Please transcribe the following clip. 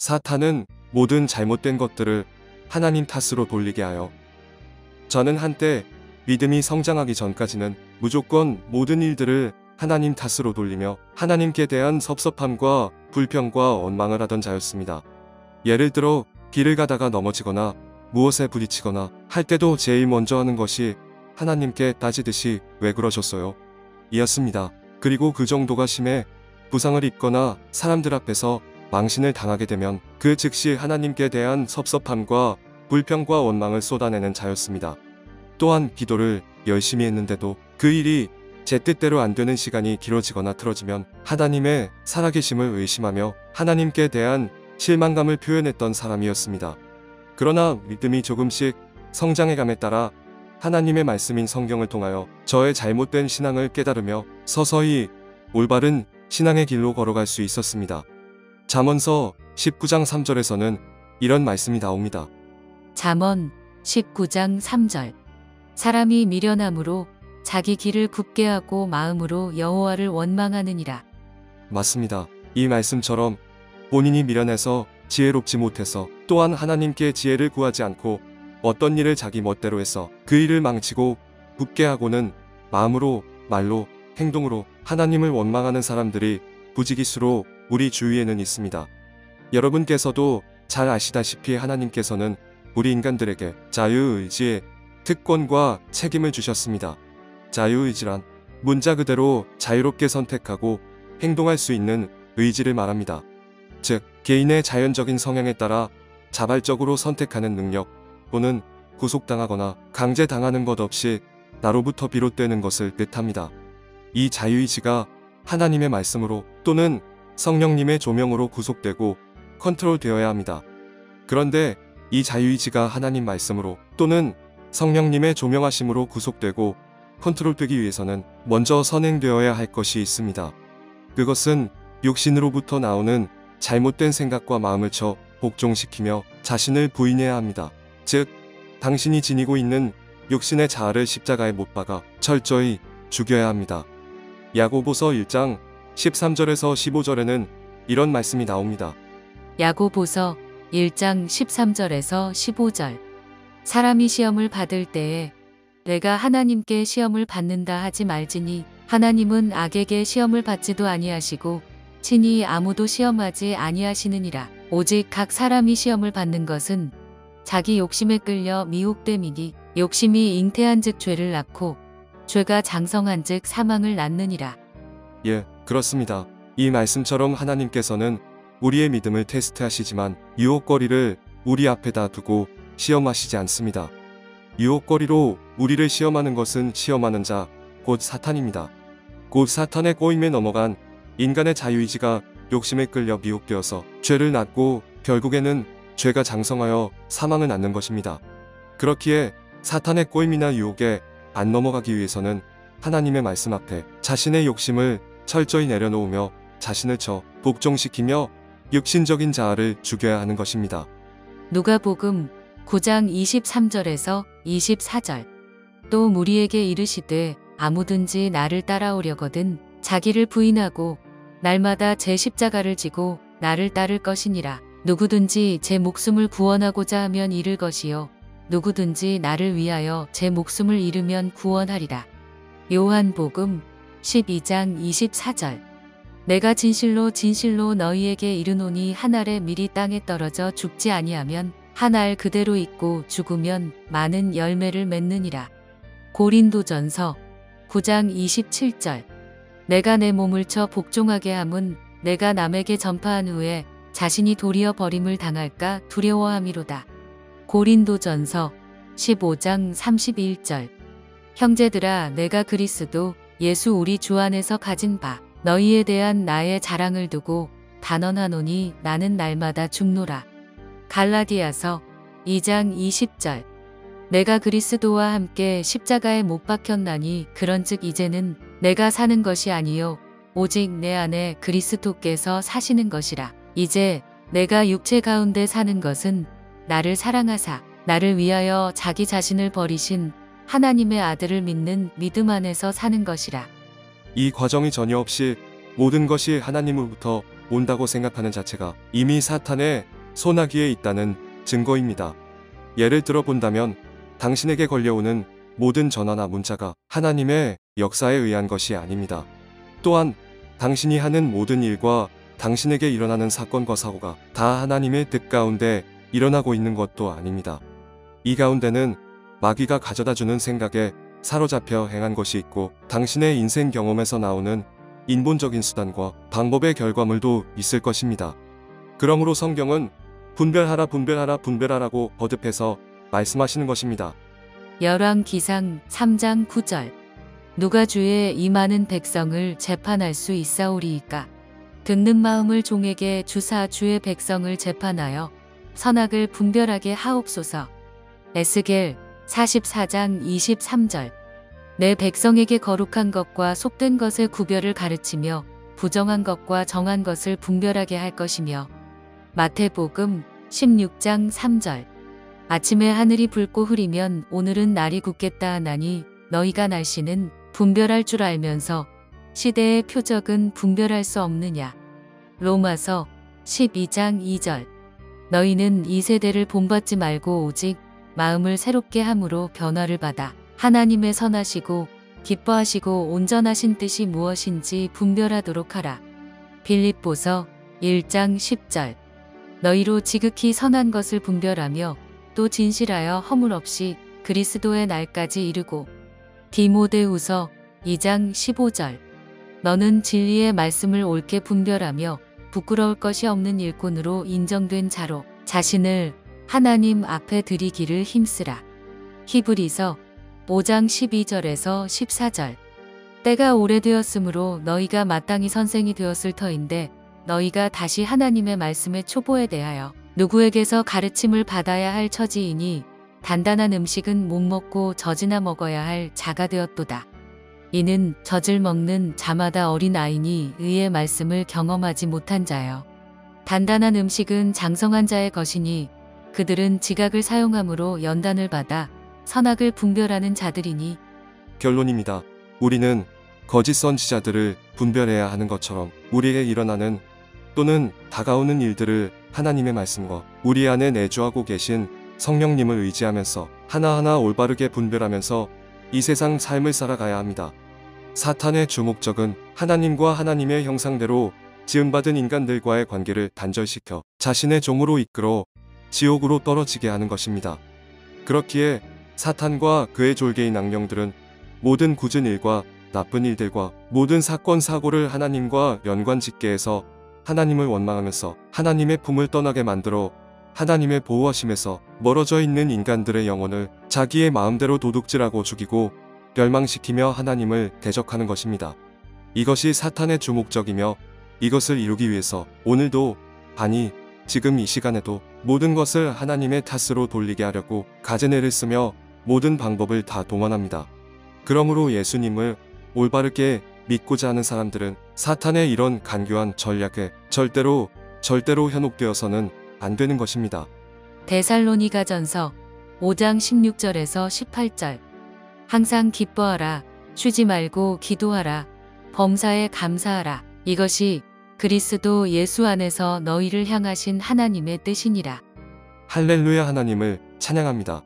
사탄은 모든 잘못된 것들을 하나님 탓으로 돌리게 하여 저는 한때 믿음이 성장하기 전까지는 무조건 모든 일들을 하나님 탓으로 돌리며 하나님께 대한 섭섭함과 불평과 원망을 하던 자였습니다. 예를 들어 길을 가다가 넘어지거나 무엇에 부딪히거나 할 때도 제일 먼저 하는 것이 하나님께 따지듯이 왜 그러셨어요? 이었습니다. 그리고 그 정도가 심해 부상을 입거나 사람들 앞에서 망신을 당하게 되면 그 즉시 하나님께 대한 섭섭함과 불평과 원망을 쏟아내는 자였습니다. 또한 기도를 열심히 했는데도 그 일이 제 뜻대로 안 되는 시간이 길어지거나 틀어지면 하나님의 살아계심을 의심하며 하나님께 대한 실망감을 표현했던 사람이었습니다. 그러나 믿음이 조금씩 성장해감에 따라 하나님의 말씀인 성경을 통하여 저의 잘못된 신앙을 깨달으며 서서히 올바른 신앙의 길로 걸어갈 수 있었습니다. 잠언서 19장 3절에서는 이런 말씀이 나옵니다. 잠언 19장 3절. 사람이 미련함으로 자기 길을 굽게 하고 마음으로 여호와를 원망하느니라. 맞습니다. 이 말씀처럼 본인이 미련해서 지혜롭지 못해서 또한 하나님께 지혜를 구하지 않고 어떤 일을 자기 멋대로 해서 그 일을 망치고 굽게 하고는 마음으로, 말로, 행동으로 하나님을 원망하는 사람들이 부지기수로 우리 주위에는 있습니다. 여러분께서도 잘 아시다시피 하나님께서는 우리 인간들에게 자유의지의 특권과 책임을 주셨습니다. 자유의지란 문자 그대로 자유롭게 선택하고 행동할 수 있는 의지를 말합니다. 즉, 개인의 자연적인 성향에 따라 자발적으로 선택하는 능력 또는 구속당하거나 강제당하는 것 없이 나로부터 비롯되는 것을 뜻합니다. 이 자유의지가 하나님의 말씀으로 또는 성령님의 조명으로 구속되고 컨트롤되어야 합니다. 그런데 이 자유의지가 하나님 말씀으로 또는 성령님의 조명하심으로 구속되고 컨트롤되기 위해서는 먼저 선행되어야 할 것이 있습니다. 그것은 육신으로부터 나오는 잘못된 생각과 마음을 쳐 복종시키며 자신을 부인해야 합니다. 즉, 당신이 지니고 있는 육신의 자아를 십자가에 못 박아 철저히 죽여야 합니다. 야고보서 1장 13절에서 15절에는 이런 말씀이 나옵니다. 야고보서 1장 13절에서 15절. 사람이 시험을 받을 때에 내가 하나님께 시험을 받는다 하지 말지니 하나님은 악에게 시험을 받지도 아니하시고 친히 아무도 시험하지 아니하시느니라. 오직 각 사람이 시험을 받는 것은 자기 욕심에 끌려 미혹됨이니 욕심이 잉태한즉 죄를 낳고 죄가 장성한즉 사망을 낳느니라. 예, 그렇습니다. 이 말씀처럼 하나님께서는 우리의 믿음을 테스트하시지만 유혹거리를 우리 앞에다 두고 시험하시지 않습니다. 유혹거리로 우리를 시험하는 것은 시험하는 자, 곧 사탄입니다. 곧 사탄의 꼬임에 넘어간 인간의 자유의지가 욕심에 끌려 미혹되어서 죄를 낳고 결국에는 죄가 장성하여 사망을 낳는 것입니다. 그렇기에 사탄의 꼬임이나 유혹에 안 넘어가기 위해서는 하나님의 말씀 앞에 자신의 욕심을 철저히 내려놓으며 자신을 쳐 복종시키며 육신적인 자아를 죽여야 하는 것입니다. 누가복음 9장 23절에서 24절. 또 무리에게 이르시되 아무든지 나를 따라오려거든 자기를 부인하고 날마다 제 십자가를 지고 나를 따를 것이니라. 누구든지 제 목숨을 구원하고자 하면 잃을 것이요 누구든지 나를 위하여 제 목숨을 잃으면 구원하리라. 요한복음 12장 24절. 내가 진실로 진실로 너희에게 이르노니 한 알에 미리 땅에 떨어져 죽지 아니하면 한 알 그대로 있고 죽으면 많은 열매를 맺느니라. 고린도전서 9장 27절. 내가 내 몸을 쳐 복종하게 함은 내가 남에게 전파한 후에 자신이 도리어 버림을 당할까 두려워함이로다. 고린도전서 15장 31절. 형제들아, 내가 그리스도 예수 우리 주 안에서 가진 바 너희에 대한 나의 자랑을 두고 단언하노니 나는 날마다 죽노라. 갈라디아서 2장 20절. 내가 그리스도와 함께 십자가에 못 박혔나니 그런즉 이제는 내가 사는 것이 아니요 오직 내 안에 그리스도께서 사시는 것이라. 이제 내가 육체 가운데 사는 것은 나를 사랑하사 나를 위하여 자기 자신을 버리신 하나님의 아들을 믿는 믿음 안에서 사는 것이라. 이 과정이 전혀 없이 모든 것이 하나님으로부터 온다고 생각하는 자체가 이미 사탄의 소나기에 있다는 증거입니다. 예를 들어 본다면 당신에게 걸려오는 모든 전화나 문자가 하나님의 역사에 의한 것이 아닙니다. 또한 당신이 하는 모든 일과 당신에게 일어나는 사건과 사고가 다 하나님의 뜻 가운데 일어나고 있는 것도 아닙니다. 이 가운데는 마귀가 가져다주는 생각에 사로잡혀 행한 것이 있고 당신의 인생 경험에서 나오는 인본적인 수단과 방법의 결과물도 있을 것입니다. 그러므로 성경은 분별하라 분별하라 분별하라고 거듭해서 말씀하시는 것입니다. 열왕기상 3장 9절. 누가 주의 이 많은 백성을 재판할 수 있사오리이까. 듣는 마음을 종에게 주사 주의 백성을 재판하여 선악을 분별하게 하옵소서. 에스겔 44장 23절. 내 백성에게 거룩한 것과 속된 것의 구별을 가르치며 부정한 것과 정한 것을 분별하게 할 것이며. 마태복음 16장 3절. 아침에 하늘이 붉고 흐리면 오늘은 날이 굳겠다 하나니 너희가 날씨는 분별할 줄 알면서 시대의 표적은 분별할 수 없느냐. 로마서 12장 2절. 너희는 이 세대를 본받지 말고 오직 마음을 새롭게 함으로 변화를 받아 하나님의 선하시고 기뻐하시고 온전하신 뜻이 무엇인지 분별하도록 하라. 빌립보서 1장 10절. 너희로 지극히 선한 것을 분별하며 또 진실하여 허물 없이 그리스도의 날까지 이르고. 디모데후서 2장 15절. 너는 진리의 말씀을 옳게 분별하며 부끄러울 것이 없는 일꾼으로 인정된 자로 자신을 하나님 앞에 드리기를 힘쓰라. 히브리서 5장 12절에서 14절. 때가 오래되었으므로 너희가 마땅히 선생이 되었을 터인데 너희가 다시 하나님의 말씀의 초보에 대하여 누구에게서 가르침을 받아야 할 처지이니 단단한 음식은 못 먹고 젖이나 먹어야 할 자가 되었도다. 이는 젖을 먹는 자마다 어린 아이니 의의 말씀을 경험하지 못한 자여. 단단한 음식은 장성한 자의 것이니 그들은 지각을 사용함으로 연단을 받아 선악을 분별하는 자들이니. 결론입니다. 우리는 거짓 선지자들을 분별해야 하는 것처럼 우리에게 일어나는 또는 다가오는 일들을 하나님의 말씀과 우리 안에 내주하고 계신 성령님을 의지하면서 하나하나 올바르게 분별하면서 이 세상 삶을 살아가야 합니다. 사탄의 주목적은 하나님과 하나님의 형상대로 지음받은 인간들과의 관계를 단절시켜 자신의 종으로 이끌어 지옥으로 떨어지게 하는 것입니다. 그렇기에 사탄과 그의 졸개인 악령들은 모든 굳은 일과 나쁜 일들과 모든 사건 사고를 하나님과 연관짓게 해서 하나님을 원망하면서 하나님의 품을 떠나게 만들어 하나님의 보호하심에서 멀어져 있는 인간들의 영혼을 자기의 마음대로 도둑질하고 죽이고 멸망시키며 하나님을 대적하는 것입니다. 이것이 사탄의 주목적이며 이것을 이루기 위해서 오늘도 아니 지금 이 시간에도 모든 것을 하나님의 탓으로 돌리게 하려고 가제네를 쓰며 모든 방법을 다 동원합니다. 그러므로 예수님을 올바르게 믿고자 하는 사람들은 사탄의 이런 간교한 전략에 절대로 현혹되어서는 안 되는 것입니다. 데살로니가전서 5장 16절에서 18절. 항상 기뻐하라. 쉬지 말고 기도하라. 범사에 감사하라. 이것이 그리스도 예수 안에서 너희를 향하신 하나님의 뜻이니라. 할렐루야. 하나님을 찬양합니다.